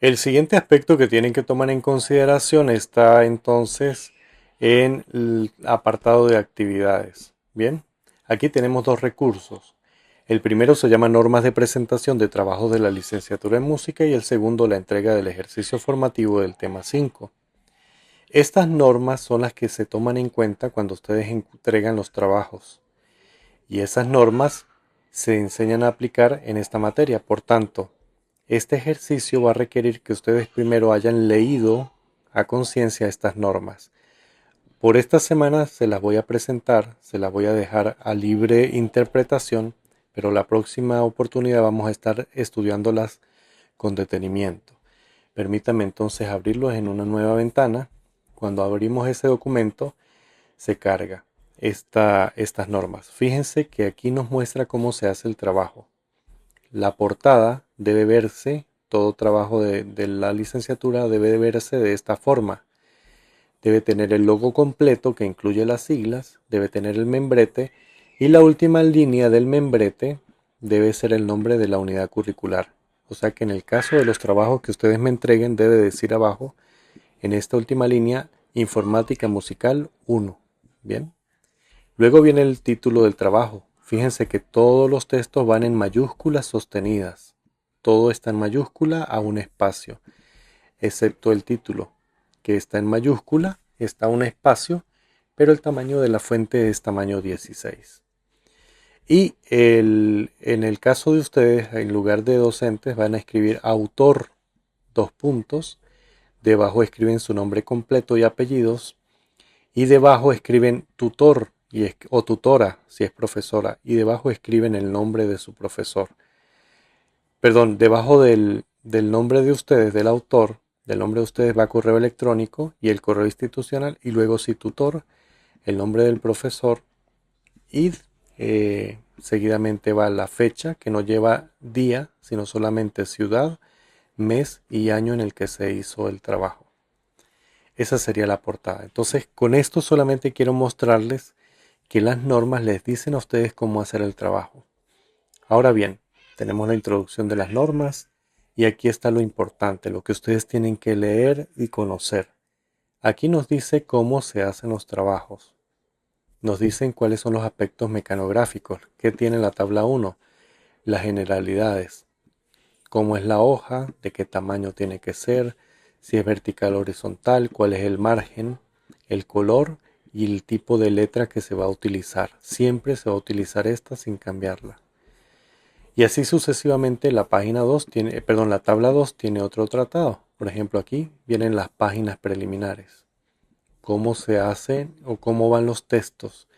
El siguiente aspecto que tienen que tomar en consideración está entonces en el apartado de actividades. Bien, aquí tenemos dos recursos. El primero se llama normas de presentación de trabajos de la licenciatura en música y el segundo la entrega del ejercicio formativo del tema 5. Estas normas son las que se toman en cuenta cuando ustedes entregan los trabajos y esas normas se enseñan a aplicar en esta materia. Por tanto, este ejercicio va a requerir que ustedes primero hayan leído a conciencia estas normas. Por esta semana se las voy a presentar, se las voy a dejar a libre interpretación, pero la próxima oportunidad vamos a estar estudiándolas con detenimiento. Permítame entonces abrirlos en una nueva ventana. Cuando abrimos ese documento, se carga estas normas. Fíjense que aquí nos muestra cómo se hace el trabajo. La portada debe verse, todo trabajo de la licenciatura debe verse de esta forma. Debe tener el logo completo que incluye las siglas, debe tener el membrete y la última línea del membrete debe ser el nombre de la unidad curricular. O sea que en el caso de los trabajos que ustedes me entreguen debe decir abajo, en esta última línea, Informática Musical 1. Bien. Luego viene el título del trabajo. Fíjense que todos los textos van en mayúsculas sostenidas. Todo está en mayúscula a un espacio, excepto el título, que está en mayúscula, está un espacio, pero el tamaño de la fuente es tamaño 16. Y en el caso de ustedes, en lugar de docentes, van a escribir autor, dos puntos, debajo escriben su nombre completo y apellidos, y debajo escriben tutor o tutora si es profesora, y debajo escriben el nombre de su profesor. Perdón, debajo del nombre de ustedes, del autor, del nombre de ustedes va correo electrónico y el correo institucional, y luego si tutor, el nombre del profesor, y seguidamente va la fecha, que no lleva día, sino solamente ciudad, mes y año en el que se hizo el trabajo. Esa sería la portada. Entonces, con esto solamente quiero mostrarles que las normas les dicen a ustedes cómo hacer el trabajo. Ahora bien, tenemos la introducción de las normas y aquí está lo importante, lo que ustedes tienen que leer y conocer. Aquí nos dice cómo se hacen los trabajos. Nos dicen cuáles son los aspectos mecanográficos. ¿Qué tiene la tabla 1? Las generalidades. Cómo es la hoja, de qué tamaño tiene que ser, si es vertical o horizontal, cuál es el margen, el color y el tipo de letra que se va a utilizar. Siempre se va a utilizar esta sin cambiarla. Y así sucesivamente la página 2 tiene, la tabla 2 tiene otro tratado. Por ejemplo, aquí vienen las páginas preliminares. Cómo se hacen o cómo van los textos.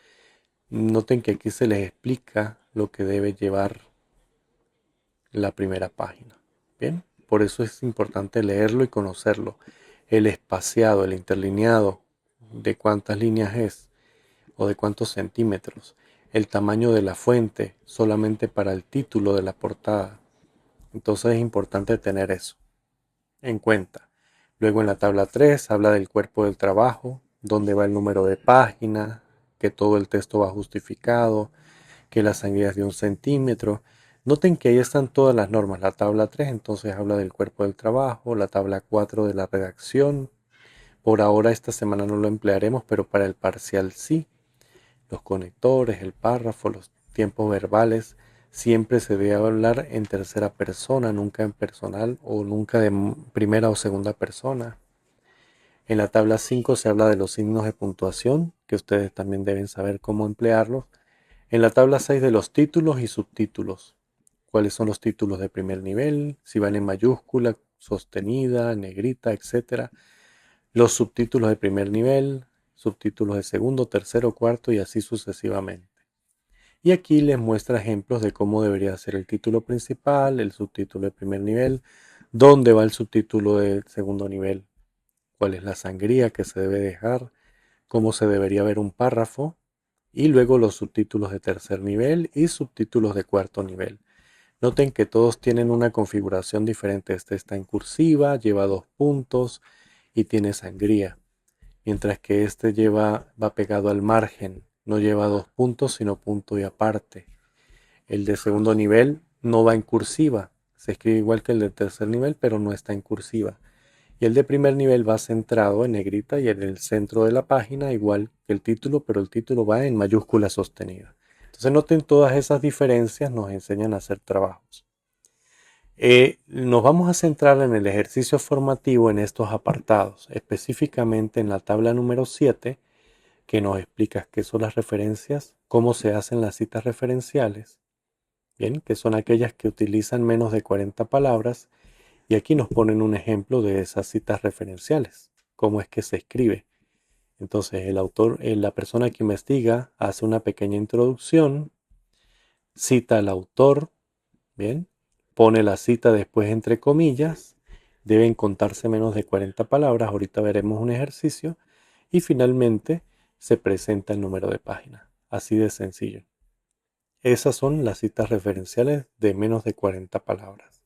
Noten que aquí se les explica lo que debe llevar la primera página. Bien, por eso es importante leerlo y conocerlo. El espaciado, el interlineado, de cuántas líneas es o de cuántos centímetros. El tamaño de la fuente, solamente para el título de la portada. Entonces es importante tener eso en cuenta. Luego en la tabla 3 habla del cuerpo del trabajo, dónde va el número de página, que todo el texto va justificado, que la sangría es de 1 centímetro. Noten que ahí están todas las normas. La tabla 3 entonces habla del cuerpo del trabajo, la tabla 4 de la redacción. Por ahora esta semana no lo emplearemos, pero para el parcial sí. Los conectores, el párrafo, los tiempos verbales, siempre se debe hablar en tercera persona, nunca en personal o nunca de primera o segunda persona. En la tabla 5 se habla de los signos de puntuación, que ustedes también deben saber cómo emplearlos. En la tabla 6 de los títulos y subtítulos. ¿Cuáles son los títulos de primer nivel? Si van en mayúscula, sostenida, negrita, etc. Los subtítulos de primer nivel, subtítulos de segundo, tercero, cuarto y así sucesivamente. Y aquí les muestra ejemplos de cómo debería ser el título principal, el subtítulo de primer nivel, dónde va el subtítulo de segundo nivel, cuál es la sangría que se debe dejar, cómo se debería ver un párrafo, y luego los subtítulos de tercer nivel y subtítulos de cuarto nivel. Noten que todos tienen una configuración diferente. Este está en cursiva, lleva 2 puntos y tiene sangría, mientras que este va pegado al margen, no lleva 2 puntos sino punto y aparte. El de segundo nivel no va en cursiva, se escribe igual que el de tercer nivel, pero no está en cursiva. Y el de primer nivel va centrado en negrita y en el centro de la página, igual que el título, pero el título va en mayúscula sostenida. Entonces noten todas esas diferencias, nos enseñan a hacer trabajos. Nos vamos a centrar en el ejercicio formativo en estos apartados, específicamente en la tabla número 7, que nos explica qué son las referencias, cómo se hacen las citas referenciales, bien, que son aquellas que utilizan menos de 40 palabras, y aquí nos ponen un ejemplo de esas citas referenciales, cómo es que se escribe. Entonces el autor, la persona que investiga, hace una pequeña introducción, cita al autor, bien, pone la cita después entre comillas, deben contarse menos de 40 palabras, ahorita veremos un ejercicio, y finalmente se presenta el número de página, así de sencillo. Esas son las citas referenciales de menos de 40 palabras.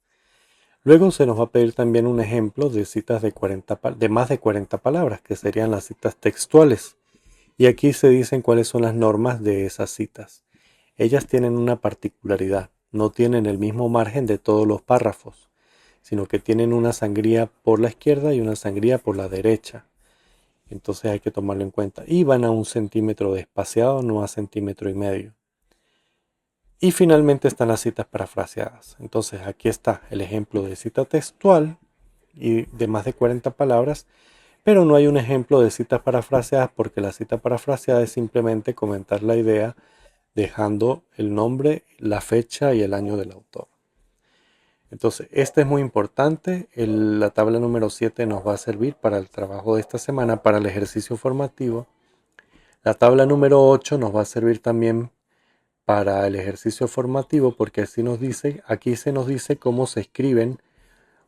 Luego se nos va a pedir también un ejemplo de citas de más de 40 palabras, que serían las citas textuales. Y aquí se dicen cuáles son las normas de esas citas. Ellas tienen una particularidad, no tienen el mismo margen de todos los párrafos, sino que tienen una sangría por la izquierda y una sangría por la derecha. Entonces hay que tomarlo en cuenta. Y van a 1 centímetro de espaciado, no a 1,5 cm. Y finalmente están las citas parafraseadas. Entonces aquí está el ejemplo de cita textual y de más de 40 palabras, pero no hay un ejemplo de citas parafraseadas porque la cita parafraseada es simplemente comentar la idea dejando el nombre, la fecha y el año del autor. Entonces, este es muy importante. La tabla número 7 nos va a servir para el trabajo de esta semana, para el ejercicio formativo. La tabla número 8 nos va a servir también para el ejercicio formativo porque así nos dice, aquí se nos dice cómo se escriben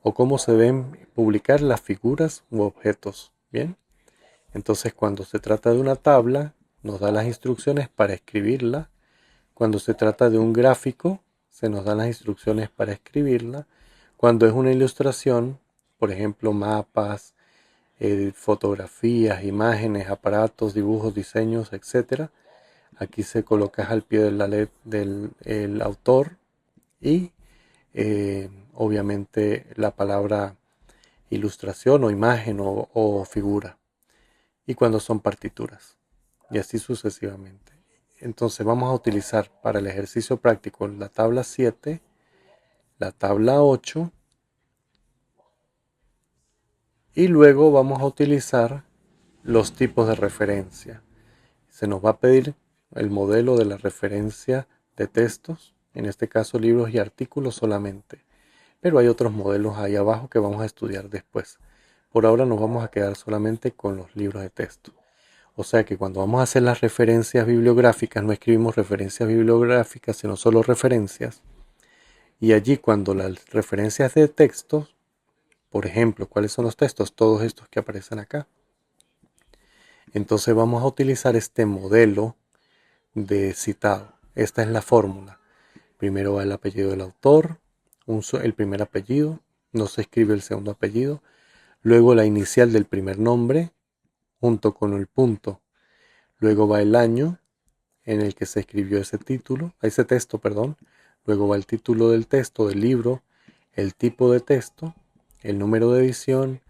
o cómo se deben publicar las figuras u objetos. Bien, entonces cuando se trata de una tabla, nos da las instrucciones para escribirla. Cuando se trata de un gráfico, se nos dan las instrucciones para escribirla. Cuando es una ilustración, por ejemplo, mapas, fotografías, imágenes, aparatos, dibujos, diseños, etc. Aquí se coloca al pie de la letra del autor y obviamente la palabra ilustración o imagen o figura. Y cuando son partituras. Y así sucesivamente. Entonces vamos a utilizar para el ejercicio práctico la tabla 7, la tabla 8 y luego vamos a utilizar los tipos de referencia. Se nos va a pedir el modelo de la referencia de textos, en este caso libros y artículos solamente, pero hay otros modelos ahí abajo que vamos a estudiar después. Por ahora nos vamos a quedar solamente con los libros de texto. O sea que cuando vamos a hacer las referencias bibliográficas, no escribimos referencias bibliográficas, sino solo referencias. Y allí cuando las referencias de textos, por ejemplo, ¿cuáles son los textos? Todos estos que aparecen acá. Entonces vamos a utilizar este modelo de citado. Esta es la fórmula. Primero va el apellido del autor, el primer apellido, no se escribe el segundo apellido, luego la inicial del primer nombre, junto con el punto. Luego va el año en el que se escribió ese texto, perdón. Luego va el título del texto, del libro, el tipo de texto, el número de edición,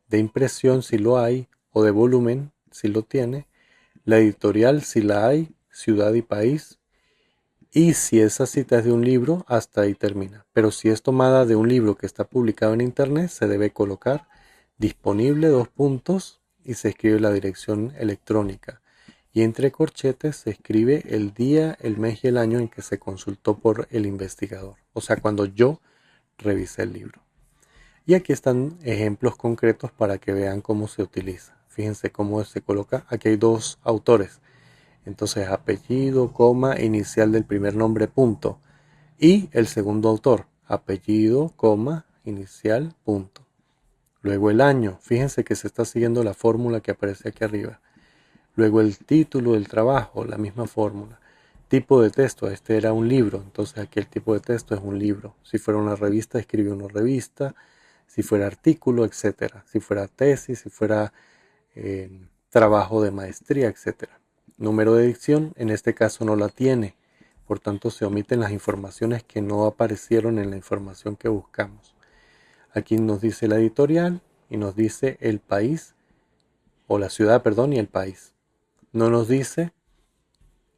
de impresión si lo hay, o de volumen si lo tiene, la editorial si la hay, ciudad y país, y si esa cita es de un libro, hasta ahí termina. Pero si es tomada de un libro que está publicado en internet, se debe colocar disponible 2 puntos y se escribe la dirección electrónica. Y entre corchetes se escribe el día, el mes y el año en que se consultó por el investigador. O sea, cuando yo revisé el libro. Y aquí están ejemplos concretos para que vean cómo se utiliza. Fíjense cómo se coloca. Aquí hay 2 autores. Entonces, apellido, coma, inicial del primer nombre, punto. Y el segundo autor, apellido, coma, inicial, punto. Luego el año. Fíjense que se está siguiendo la fórmula que aparece aquí arriba. Luego el título del trabajo, la misma fórmula. Tipo de texto, este era un libro, entonces aquí el tipo de texto es un libro. Si fuera una revista, escribe una revista. Si fuera artículo, etcétera. Si fuera tesis, si fuera trabajo de maestría, etcétera. Número de edición, en este caso no la tiene, por tanto se omiten las informaciones que no aparecieron en la información que buscamos. Aquí nos dice la editorial y nos dice el país, o la ciudad, perdón, y el país. No nos dice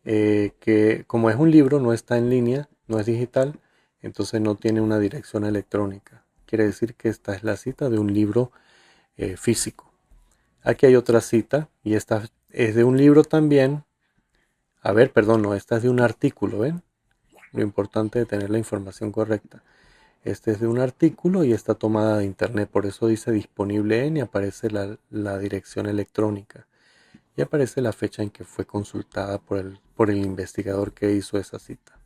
que como es un libro, no está en línea, no es digital, entonces no tiene una dirección electrónica. Quiere decir que esta es la cita de un libro físico. Aquí hay otra cita y esta es de un libro también. A ver, perdón, no, esta es de un artículo, ¿ven? Lo importante es tener la información correcta. Este es de un artículo y está tomada de internet, por eso dice disponible en y aparece la dirección electrónica. Y aparece la fecha en que fue consultada por el investigador que hizo esa cita.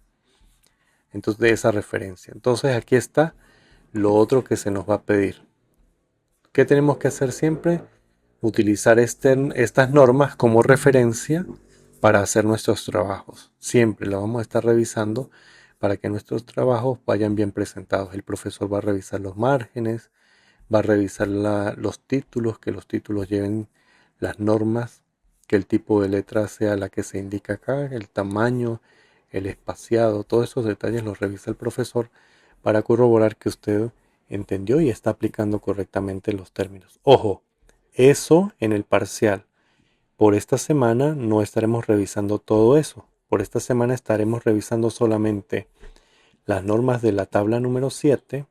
Entonces, de esa referencia. Entonces, aquí está lo otro que se nos va a pedir. ¿Qué tenemos que hacer siempre? Utilizar estas normas como referencia para hacer nuestros trabajos. Siempre lo vamos a estar revisando para que nuestros trabajos vayan bien presentados. El profesor va a revisar los márgenes, va a revisar los títulos, que los títulos lleven las normas, que el tipo de letra sea la que se indica acá, el tamaño, el espaciado, todos esos detalles los revisa el profesor para corroborar que usted entendió y está aplicando correctamente los términos. Ojo, eso en el parcial. Por esta semana no estaremos revisando todo eso. Por esta semana estaremos revisando solamente las normas de la tabla número 7,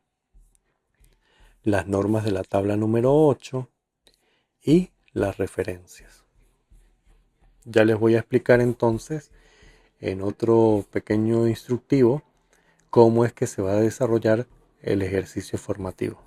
las normas de la tabla número 8 y las referencias. Ya les voy a explicar entonces en otro pequeño instructivo cómo es que se va a desarrollar el ejercicio formativo.